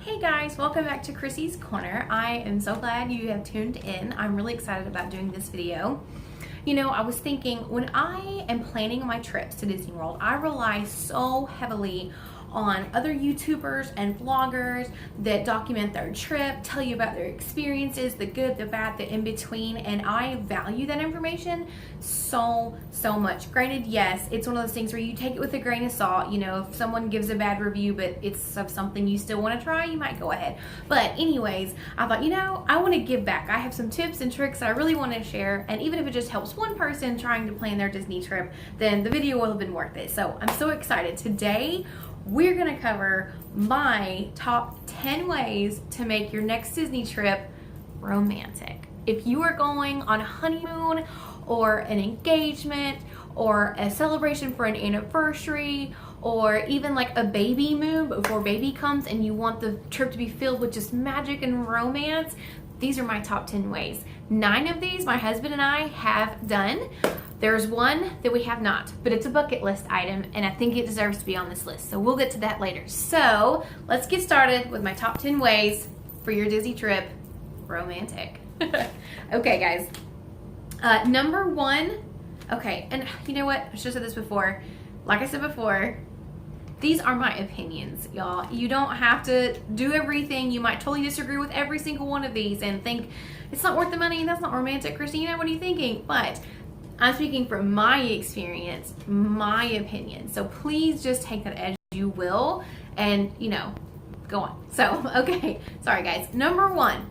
Hey guys, welcome back to Chrissy's Corner. I am so glad you have tuned in. I'm really excited about doing this video. You know, I was thinking when I am planning my trips to Disney World, I rely so heavily on other YouTubers and vloggers that document their trip, tell you about their experiences, the good, the bad, the in between, and I value that information so much. Granted, yes, it's one of those things where you take it with a grain of salt. You know, if someone gives a bad review but it's of something you still want to try, you might go ahead. But anyways, I thought, you know, I want to give back. I have some tips and tricks that I really want to share, and even if it just helps one person trying to plan their Disney trip, then the video will have been worth it. So I'm so excited. Today we're gonna cover my top 10 ways to make your next Disney trip romantic. If you are going on a honeymoon or an engagement or a celebration for an anniversary or even like a baby moon before baby comes and you want the trip to be filled with just magic and romance, these are my top 10 ways. 9 of these my husband and I have done. There's one that we have not, but it's a bucket list item and I think it deserves to be on this list. So we'll get to that later. So let's get started with my top 10 ways for your Disney trip romantic. Okay guys, number 1, okay, and you know what? I should have said this before. Like I said before, these are my opinions, y'all. You don't have to do everything. You might totally disagree with every single one of these and think it's not worth the money, that's not romantic, Christina, what are you thinking? But I'm speaking from my experience, my opinion. So please just take that as you will and, you know, go on. So, okay, sorry guys. Number one,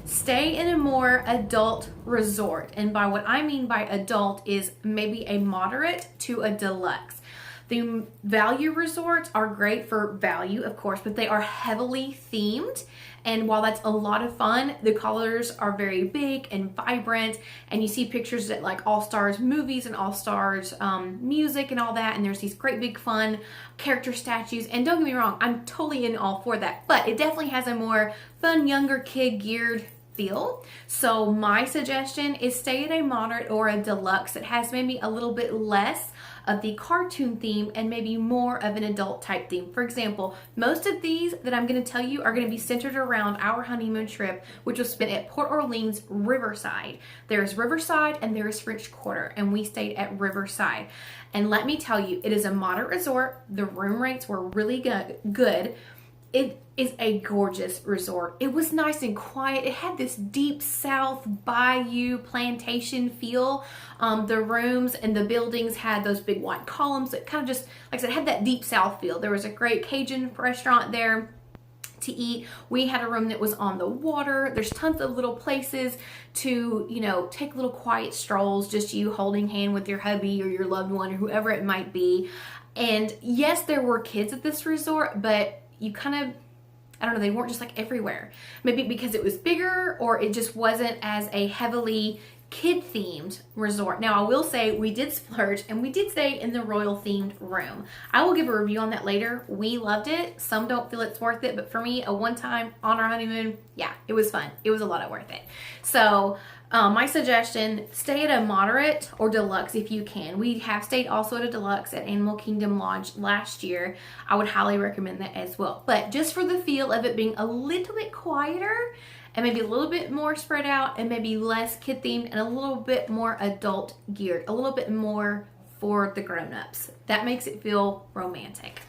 stay in a more adult resort. And by what I mean by adult is maybe a moderate to a deluxe. The value resorts are great for value, of course, but they are heavily themed. And while that's a lot of fun, the colors are very big and vibrant. And you see pictures at like All Stars movies and All Stars music and all that. And there's these great big fun character statues. And don't get me wrong, I'm totally in all for that. But it definitely has a more fun, younger kid geared feel. So my suggestion is stay in a moderate or a deluxe that has maybe a little bit less of the cartoon theme and maybe more of an adult type theme. For example, most of these that I'm going to tell you are going to be centered around our honeymoon trip, which was spent at Port Orleans Riverside. There's Riverside and there is French Quarter, and we stayed at Riverside. And let me tell you, it is a moderate resort. The room rates were really good. It is a gorgeous resort. It was nice and quiet. It had this deep south bayou plantation feel. The rooms and the buildings had those big white columns that kind of just, like I said, had that deep south feel. There was a great Cajun restaurant there to eat. We had a room that was on the water. There's tons of little places to, you know, take little quiet strolls, just you holding hand with your hubby or your loved one or whoever it might be. And yes, there were kids at this resort, but you kind of, I don't know, they weren't just like everywhere. Maybe because it was bigger or it just wasn't as a heavily kid themed resort. Now I will say we did splurge and we did stay in the royal themed room. I will give a review on that later. We loved it. Some don't feel it's worth it, but for me, a one time on our honeymoon, yeah, it was fun. It was a lot of worth it. So my suggestion, stay at a moderate or deluxe if you can. We have stayed also at a deluxe at Animal Kingdom Lodge last year. I would highly recommend that as well. But just for the feel of it being a little bit quieter and maybe a little bit more spread out and maybe less kid themed and a little bit more adult geared, a little bit more for the grown-ups. That makes it feel romantic.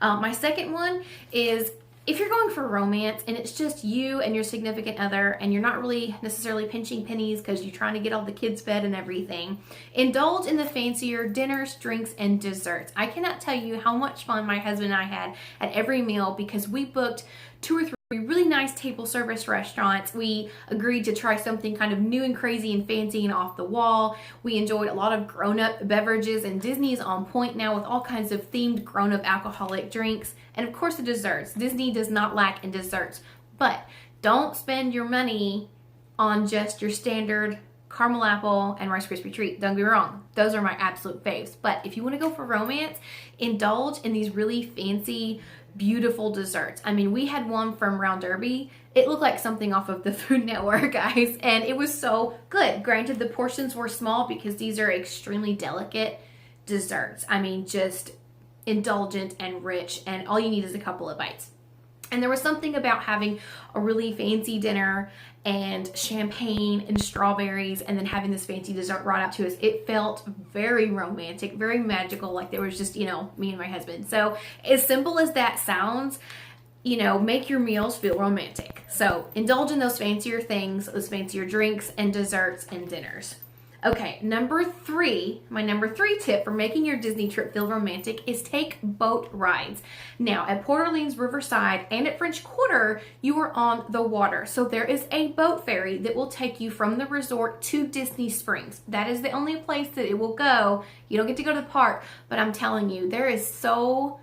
My second one is, if you're going for romance and it's just you and your significant other and you're not really necessarily pinching pennies because you're trying to get all the kids fed and everything, indulge in the fancier dinners, drinks, and desserts. I cannot tell you how much fun my husband and I had at every meal because we booked 2 or 3 really nice table service restaurants. We agreed to try something kind of new and crazy and fancy and off the wall. We enjoyed a lot of grown-up beverages, and Disney's on point now with all kinds of themed grown-up alcoholic drinks. And of course the desserts. Disney does not lack in desserts. But don't spend your money on just your standard caramel apple and Rice Krispie treat. Don't get me wrong. Those are my absolute faves. But if you want to go for romance, indulge in these really fancy, beautiful desserts. I mean, we had one from Round Derby. It looked like something off of the Food Network, guys, and it was so good. Granted, the portions were small because these are extremely delicate desserts. I mean, just indulgent and rich, and all you need is a couple of bites. And there was something about having a really fancy dinner and champagne and strawberries and then having this fancy dessert brought out to us. It felt very romantic, very magical, like there was just, me and my husband. So as simple as that sounds, make your meals feel romantic. So indulge in those fancier things, those fancier drinks and desserts and dinners. Okay, my number 3 tip for making your Disney trip feel romantic is take boat rides. Now, at Port Orleans Riverside and at French Quarter, you are on the water. So there is a boat ferry that will take you from the resort to Disney Springs. That is the only place that it will go. You don't get to go to the park, but I'm telling you, there is so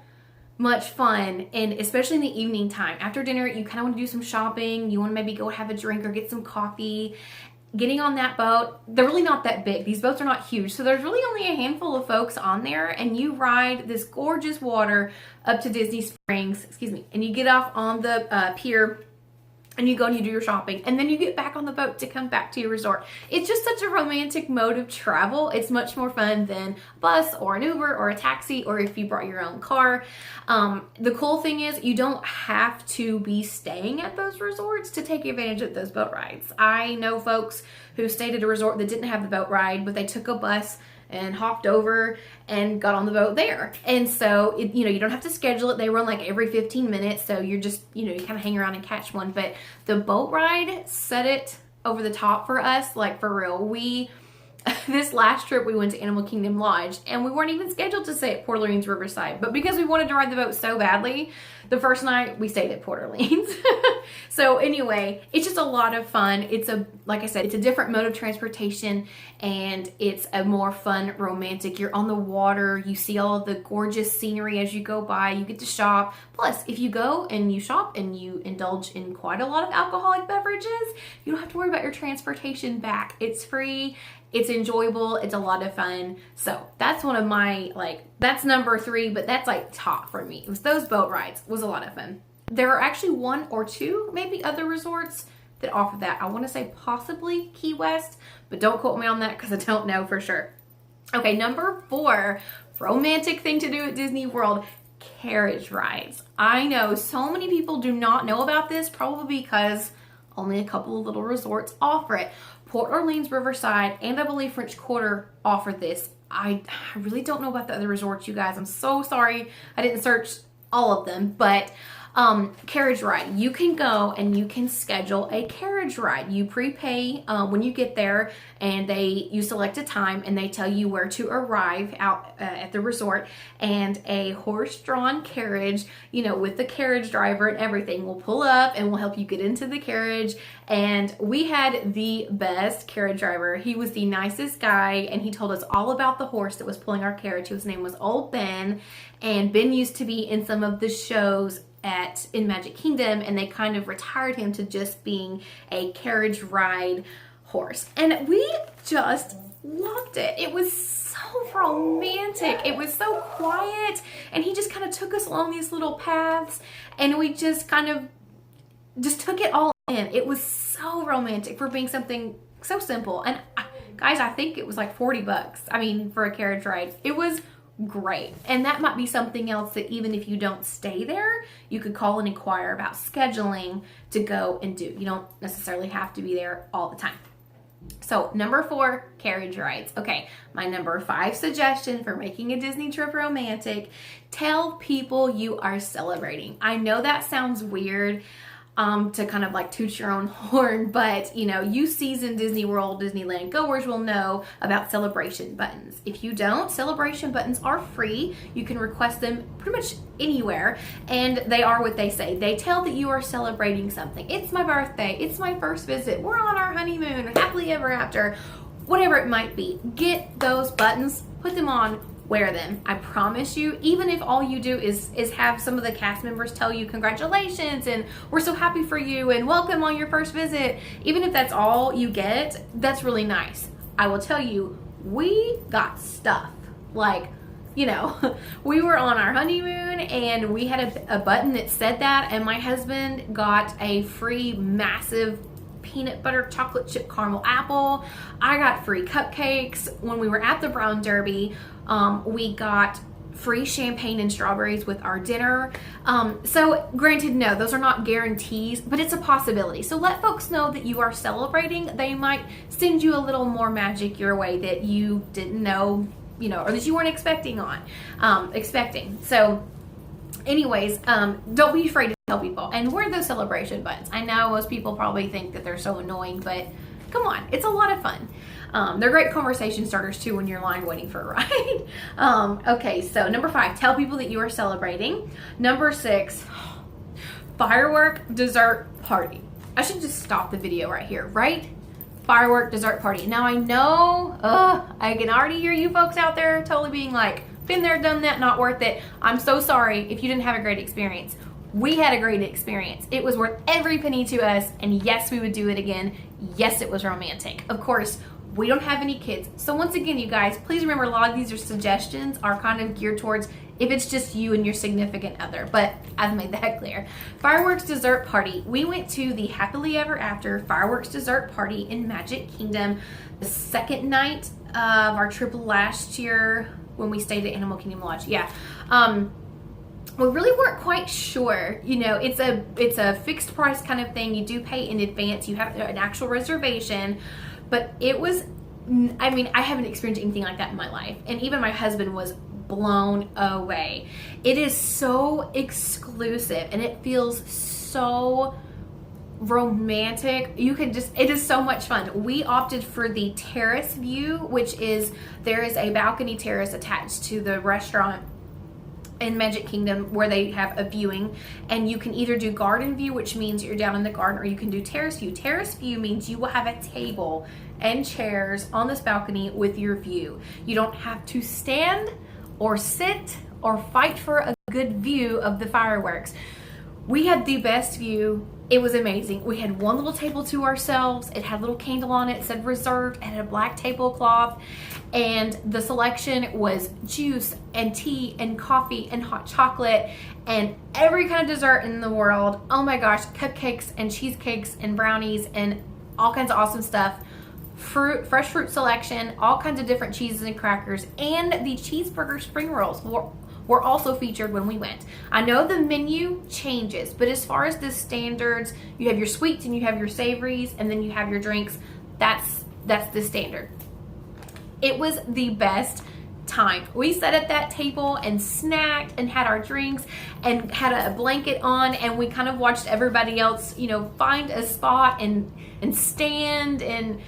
much fun, and especially in the evening time. After dinner, you kind of want to do some shopping. You want to maybe go have a drink or get some coffee. Getting on that boat, they're really not that big. These boats are not huge. So there's really only a handful of folks on there, and you ride this gorgeous water up to Disney Springs, and you get off on the pier and you go and you do your shopping, and then you get back on the boat to come back to your resort. It's just such a romantic mode of travel. It's much more fun than a bus or an Uber or a taxi, or if you brought your own car. The cool thing is you don't have to be staying at those resorts to take advantage of those boat rides. I know folks who stayed at a resort that didn't have the boat ride, but they took a bus and hopped over and got on the boat there. And so, you don't have to schedule it. They run like every 15 minutes. So you're just, you kind of hang around and catch one. But the boat ride set it over the top for us, like for real. This last trip we went to Animal Kingdom Lodge, and we weren't even scheduled to stay at Port Orleans Riverside, but because we wanted to ride the boat so badly, the first night we stayed at Port Orleans. So anyway, it's just a lot of fun. Like I said, it's a different mode of transportation, and it's a more fun, romantic. You're on the water, you see all of the gorgeous scenery as you go by, you get to shop. Plus, if you go and you shop and you indulge in quite a lot of alcoholic beverages, you don't have to worry about your transportation back. It's free. It's enjoyable. It's a lot of fun. So that's one of my, that's number 3, but that's top for me. It was those boat rides. It was a lot of fun. There are actually 1 or 2 maybe other resorts that offer that. I want to say possibly Key West, but don't quote me on that because I don't know for sure. Okay, number 4, romantic thing to do at Disney World, carriage rides. I know so many people do not know about this, probably because only a couple of little resorts offer it. Port Orleans Riverside and I believe French Quarter offer this. I really don't know about the other resorts, you guys. I'm so sorry I didn't search all of them, but carriage ride. You can go and you can schedule a carriage ride. You prepay when you get there, and you select a time, and they tell you where to arrive out at the resort, and a horse-drawn carriage, with the carriage driver and everything, will pull up and will help you get into the carriage. And we had the best carriage driver. He was the nicest guy, and he told us all about the horse that was pulling our carriage. His name was Old Ben, and Ben used to be in some of the shows in Magic Kingdom, and they kind of retired him to just being a carriage ride horse. And we just loved it. It was so romantic. It was so quiet, and he just kind of took us along these little paths, and we just kind of just took it all in. It was so romantic for being something so simple. And guys, I think it was like $40. For a carriage ride. It was great. And that might be something else that even if you don't stay there, you could call and inquire about scheduling to go and do. You don't necessarily have to be there all the time. So number 4, carriage rides. Okay, my number 5 suggestion for making a Disney trip romantic, tell people you are celebrating. I know that sounds weird to kind of toot your own horn, but you seasoned Disney World, Disneyland goers will know about celebration buttons. If you don't, celebration buttons are free. You can request them pretty much anywhere, and they are what they say. They tell that you are celebrating something. It's my birthday, it's my first visit, we're on our honeymoon, happily ever after, whatever it might be. Get those buttons, put them on, wear them. I promise you, even if all you do is have some of the cast members tell you congratulations and we're so happy for you and welcome on your first visit, even if that's all you get, that's really nice. I will tell you, we got stuff. We were on our honeymoon and we had a button that said that, and my husband got a free massive peanut butter chocolate chip caramel apple. I got free cupcakes. When we were at the Brown Derby, we got free champagne and strawberries with our dinner. So granted, no, those are not guarantees, but it's a possibility. So let folks know that you are celebrating. They might send you a little more magic your way that you didn't know, or that you weren't expecting. So anyways, don't be afraid to tell people and wear those celebration buttons. I know most people probably think that they're so annoying, but come on, it's a lot of fun. They're great conversation starters too when you're line waiting for a ride. Okay, so number 5, tell people that you are celebrating. Number 6, firework dessert party. I should just stop the video right here, right? Firework dessert party. Now I know, I can already hear you folks out there totally being like, been there, done that, not worth it. I'm so sorry if you didn't have a great experience. We had a great experience. It was worth every penny to us, and yes, we would do it again. Yes, it was romantic. Of course, we don't have any kids. So once again, you guys, please remember a lot of these suggestions are kind of geared towards if it's just you and your significant other, but I've made that clear. Fireworks dessert party. We went to the Happily Ever After fireworks dessert party in Magic Kingdom the second night of our trip last year when we stayed at Animal Kingdom Lodge. Yeah. We really weren't quite sure. It's a fixed price kind of thing. You do pay in advance. You have an actual reservation. But it was, I haven't experienced anything like that in my life. And even my husband was blown away. It is so exclusive and it feels so romantic. It is so much fun. We opted for the terrace view, which is, there is a balcony terrace attached to the restaurant in Magic Kingdom where they have a viewing, and you can either do garden view, which means you're down in the garden, or you can do terrace view. Terrace view means you will have a table and chairs on this balcony with your view. You don't have to stand or sit or fight for a good view of the fireworks. We had the best view. It was amazing. We had one little table to ourselves. It had a little candle on it. It said reserved. It had a black tablecloth. And the selection was juice and tea and coffee and hot chocolate and every kind of dessert in the world. Oh my gosh, cupcakes and cheesecakes and brownies and all kinds of awesome stuff. Fresh fruit selection, all kinds of different cheeses and crackers, and the cheeseburger spring rolls were also featured when we went. I know the menu changes, but as far as the standards, you have your sweets and you have your savories, and then you have your drinks. That's the standard. It was the best time. We sat at that table and snacked and had our drinks and had a blanket on, and we kind of watched everybody else, find a spot and stand, and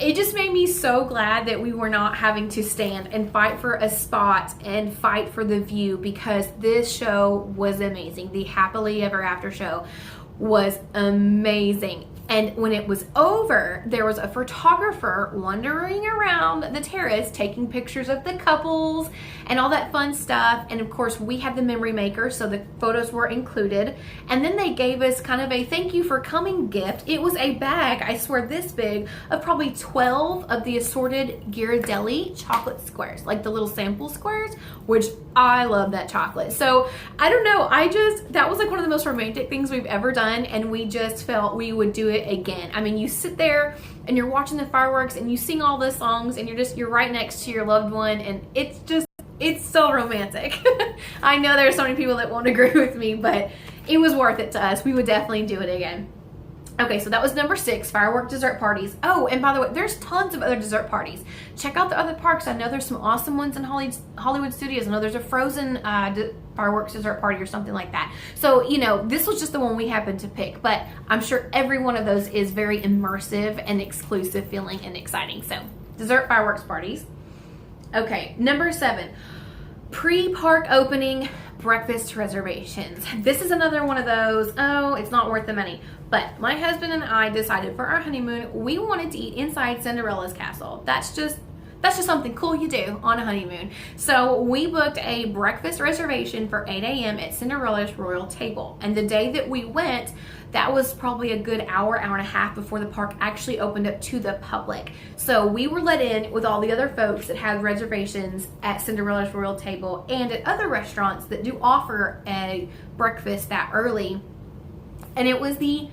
it just made me so glad that we were not having to stand and fight for a spot and fight for the view, because this show was amazing. The Happily Ever After show was amazing. And when it was over, there was a photographer wandering around the terrace taking pictures of the couples and all that fun stuff. And of course, we had the memory maker, so the photos were included. And then they gave us kind of a thank you for coming gift. It was a bag, I swear this big, of probably 12 of the assorted Ghirardelli chocolate squares, like the little sample squares, which I love that chocolate. So I don't know, that was like one of the most romantic things we've ever done, and we just felt we would do it again. I mean, you sit there and you're watching the fireworks and you sing all the songs and you're right next to your loved one, and it's so romantic. I know there's so many people that won't agree with me, but it was worth it to us. We would definitely do it again. Okay, so that was number 6, firework dessert parties. Oh, and by the way, there's tons of other dessert parties. Check out the other parks. I know there's some awesome ones in Hollywood Studios. I know there's a Frozen fireworks dessert party or something like that. So, this was just the one we happened to pick, but I'm sure every one of those is very immersive and exclusive feeling and exciting. So, dessert fireworks parties. Okay, number 7, pre-park opening breakfast reservations. This is another one of those, it's not worth the money. But my husband and I decided for our honeymoon, we wanted to eat inside Cinderella's castle. That's just something cool you do on a honeymoon. So we booked a breakfast reservation for 8 a.m. at Cinderella's Royal Table. And the day that we went, that was probably a good hour and a half before the park actually opened up to the public. So we were let in with all the other folks that had reservations at Cinderella's Royal Table and at other restaurants that do offer a breakfast that early. And it was the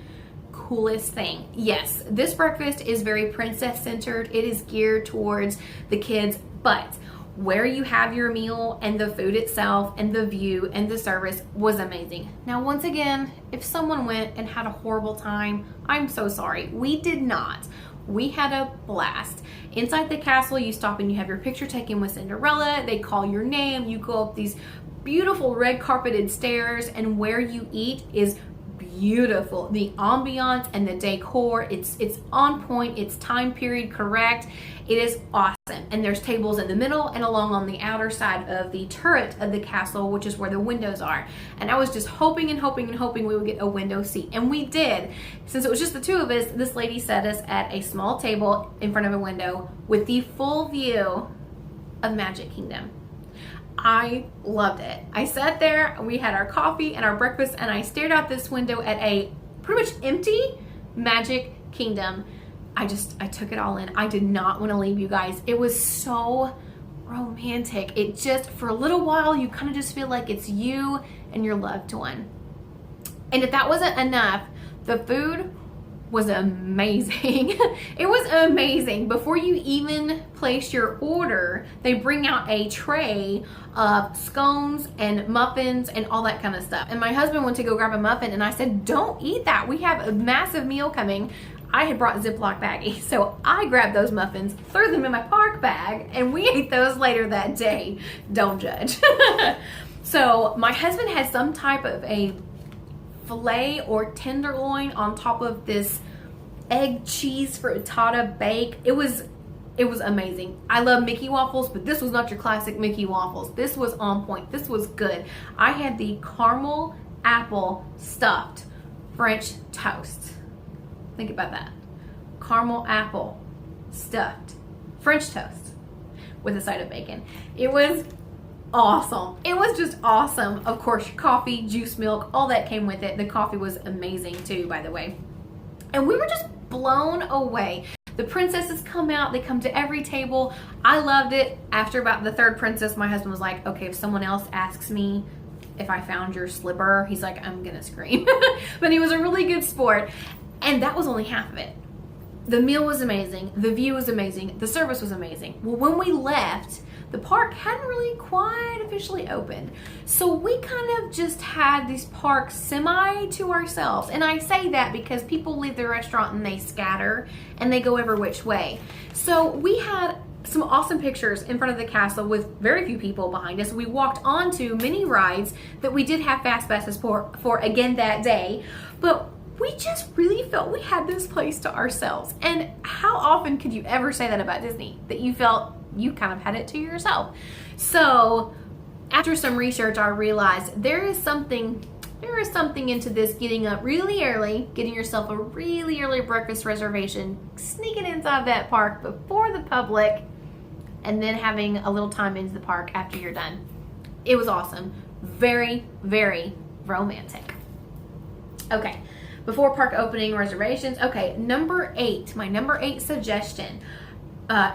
coolest thing. Yes, this breakfast is very princess centered. It is geared towards the kids, but where you have your meal and the food itself and the view and the service was amazing. Now, once again, if someone went and had a horrible time, I'm so sorry. We did not. We had a blast. Inside the castle, you stop and you have your picture taken with Cinderella. They call your name. You go up these beautiful red carpeted stairs, and where you eat is beautiful. The ambiance and the decor, it's on point. It's time period correct. It is awesome. And there's tables in the middle and along on the outer side of the turret of the castle, which is where the windows are. And I was just hoping and hoping and hoping we would get a window seat. And we did. Since it was just the two of us, this lady set us at a small table in front of a window with the full view of Magic Kingdom. I loved it. I sat there, we had our coffee and our breakfast, and I stared out this window at a pretty much empty Magic Kingdom. I took it all in. I did not want to leave, you guys. It was so romantic. It just, for a little while, you kind of just feel like it's you and your loved one. And if that wasn't enough, the food was amazing. It was amazing. Before you even place your order, they bring out a tray of scones and muffins and all that kind of stuff. And my husband went to go grab a muffin, and I said, don't eat that. We have a massive meal coming. I had brought Ziploc baggies, so I grabbed those muffins, threw them in my park bag, and we ate those later that day. Don't judge. So my husband had some type of a filet or tenderloin on top of this egg cheese frittata bake. It was amazing. I love Mickey waffles, but this was not your classic Mickey waffles. This was on point. This was good. I had the caramel apple stuffed French toast. Think about that. Caramel apple stuffed French toast with a side of bacon. It was awesome. It was just awesome. Of course, coffee, juice, milk, all that came with it. The coffee was amazing too, by the way. And we were just blown away. The princesses come out. They come to every table. I loved it. After about the third princess, my husband was like, okay, if someone else asks me if I found your slipper, he's like, I'm gonna scream. But he was a really good sport. And that was only half of it. The meal was amazing. The view was amazing. The service was amazing. Well, when we left, the park hadn't really quite officially opened. So we kind of just had this park semi to ourselves. And I say that because people leave the restaurant and they scatter and they go every which way. So we had some awesome pictures in front of the castle with very few people behind us. We walked onto many rides that we did have fast passes for again that day. But we just really felt we had this place to ourselves. And how often could you ever say that about Disney? That you felt you kind of had it to yourself. So after some research, I realized there is something into this getting up really early, getting yourself a really early breakfast reservation, sneaking inside that park before the public, and then having a little time into the park after you're done. It was awesome. Very, very romantic. Okay. Before park opening reservations. Okay, number 8, my number 8 suggestion.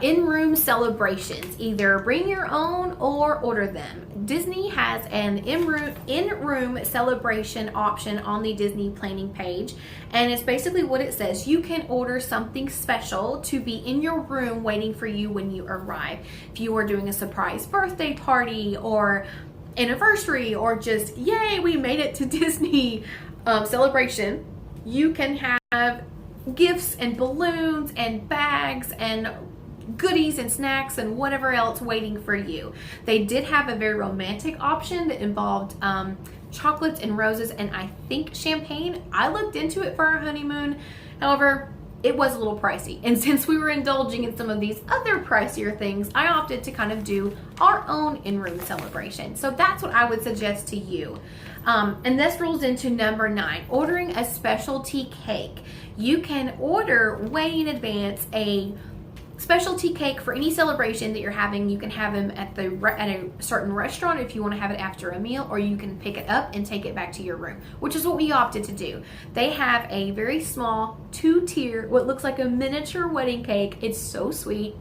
In-room celebrations. Either bring your own or order them. Disney has an in-room celebration option on the Disney planning page, and it's basically what it says. You can order something special to be in your room waiting for you when you arrive. If you are doing a surprise birthday party or anniversary, or just yay, we made it to Disney celebration, you can have gifts and balloons and bags and goodies and snacks and whatever else waiting for you. They did have a very romantic option that involved chocolates and roses and I think champagne. I looked into it for our honeymoon. However, it was a little pricey. And since we were indulging in some of these other pricier things, I opted to kind of do our own in-room celebration. So that's what I would suggest to you. And this rolls into number 9, ordering a specialty cake. You can order way in advance a specialty cake for any celebration that you're having. You can have them at a certain restaurant if you want to have it after a meal, or you can pick it up and take it back to your room, which is what we opted to do. They have a very small 2-tier, what looks like a miniature wedding cake. It's so sweet.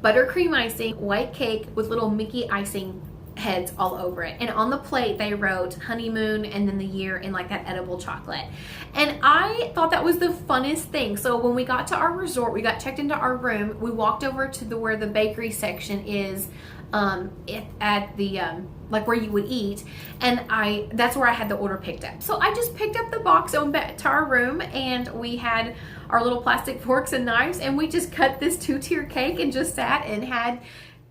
Buttercream icing, white cake with little Mickey icing heads all over it. And on the plate they wrote honeymoon and then the year in like that edible chocolate. And I thought that was the funnest thing. So when we got to our resort, we got checked into our room, we walked over to where the bakery section is, at the like where you would eat, and that's where I had the order picked up. So I just picked up the box and went back to our room, and we had our little plastic forks and knives, and we just cut this 2-tier cake and just sat and had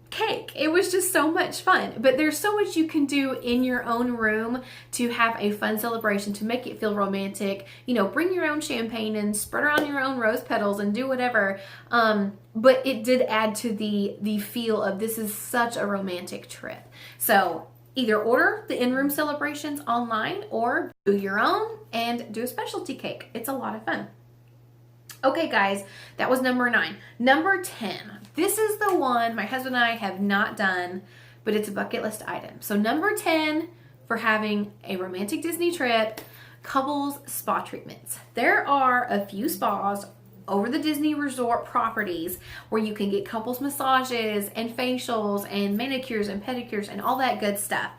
cake. It was just so much fun. But there's so much you can do in your own room to have a fun celebration, to make it feel romantic. You know, bring your own champagne and spread around your own rose petals and do whatever. But it did add to the feel of this is such a romantic trip. So either order the in-room celebrations online or do your own and do a specialty cake. It's a lot of fun. Okay, guys, that was number 9. Number 10. This is the one my husband and I have not done, but it's a bucket list item. So number 10 for having a romantic Disney trip, couples spa treatments. There are a few spas over the Disney resort properties where you can get couples massages and facials and manicures and pedicures and all that good stuff.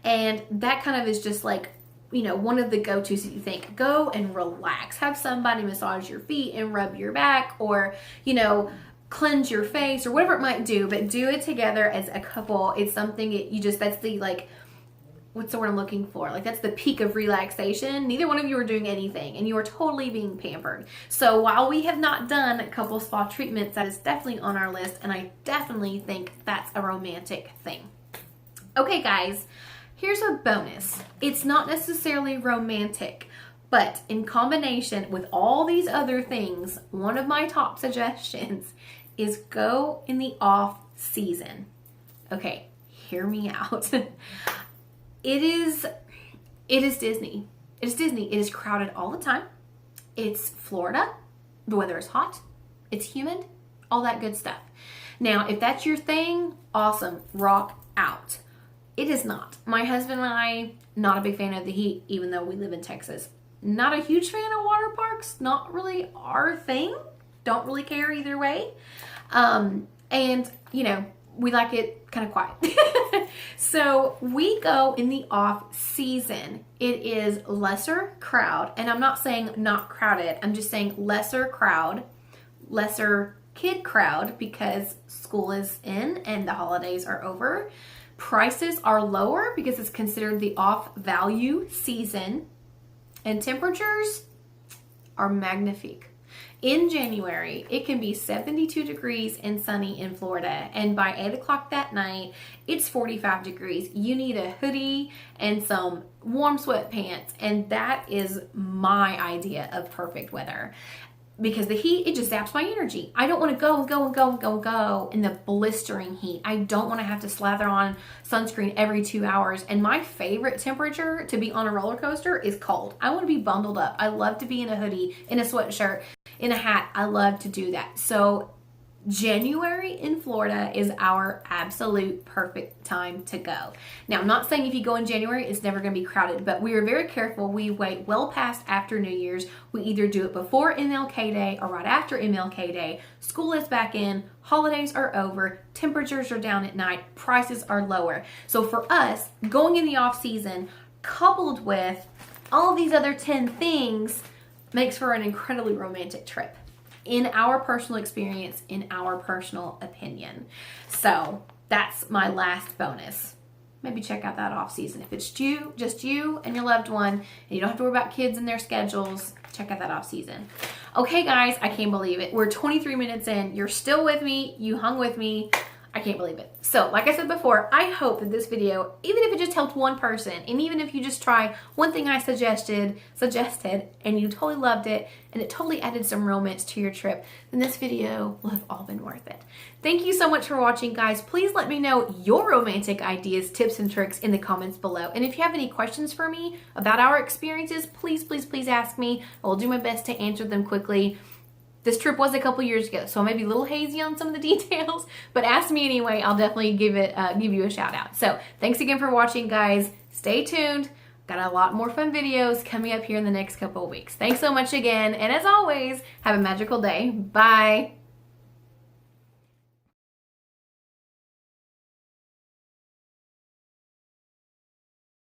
And that kind of is just like, you know, one of the go-tos that you think, go and relax, have somebody massage your feet and rub your back, or, you know, cleanse your face or whatever it might do, but do it together as a couple. It's something that's the, like, what's the word I'm looking for? Like, that's the peak of relaxation. Neither one of you are doing anything and you are totally being pampered. So while we have not done couple spa treatments, that is definitely on our list, and I definitely think that's a romantic thing. Okay, guys. Here's a bonus. It's not necessarily romantic, but in combination with all these other things, one of my top suggestions is go in the off season. Okay, hear me out. It is Disney. It is Disney. It is crowded all the time. It's Florida. The weather is hot. It's humid. All that good stuff. Now, if that's your thing, awesome. Rock out. It is not. My husband and I, not a big fan of the heat, even though we live in Texas. Not a huge fan of water parks. Not really our thing. Don't really care either way. And, you know, we like it kind of quiet. So we go in the off season. It is lesser crowd. And I'm not saying not crowded. I'm just saying lesser crowd, lesser kid crowd, because school is in and the holidays are over. Prices are lower because it's considered the off value season, and temperatures are magnifique. In January, it can be 72 degrees and sunny in Florida, and by 8 o'clock that night, it's 45 degrees. You need a hoodie and some warm sweatpants, and that is my idea of perfect weather. Because the heat, it just zaps my energy. I don't want to go in the blistering heat. I don't want to have to slather on sunscreen every 2 hours. And my favorite temperature to be on a roller coaster is cold. I want to be bundled up. I love to be in a hoodie, in a sweatshirt, in a hat. I love to do that. So January in Florida is our absolute perfect time to go. Now, I'm not saying if you go in January, it's never going to be crowded, but we are very careful. We wait well past after New Year's. We either do it before MLK Day or right after MLK Day. School is back in, holidays are over, temperatures are down at night, prices are lower. So for us, going in the off season, coupled with all of these other 10 things, makes for an incredibly romantic trip. In our personal experience, in our personal opinion. So that's my last bonus. Maybe check out that off season. If it's just you and your loved one, and you don't have to worry about kids and their schedules, check out that off season. Okay, guys, I can't believe it. We're 23 minutes in. You're still with me. You hung with me. I can't believe it. So, like I said before, I hope that this video, even if it just helped one person, and even if you just try one thing I suggested, and you totally loved it, and it totally added some romance to your trip, then this video will have all been worth it. Thank you so much for watching, guys. Please let me know your romantic ideas, tips, and tricks in the comments below. And if you have any questions for me about our experiences, please, please, please ask me. I will do my best to answer them quickly. This trip was a couple years ago, so I may be a little hazy on some of the details, but ask me anyway. I'll definitely give you a shout out. So thanks again for watching, guys. Stay tuned. Got a lot more fun videos coming up here in the next couple of weeks. Thanks so much again, and as always, have a magical day. Bye.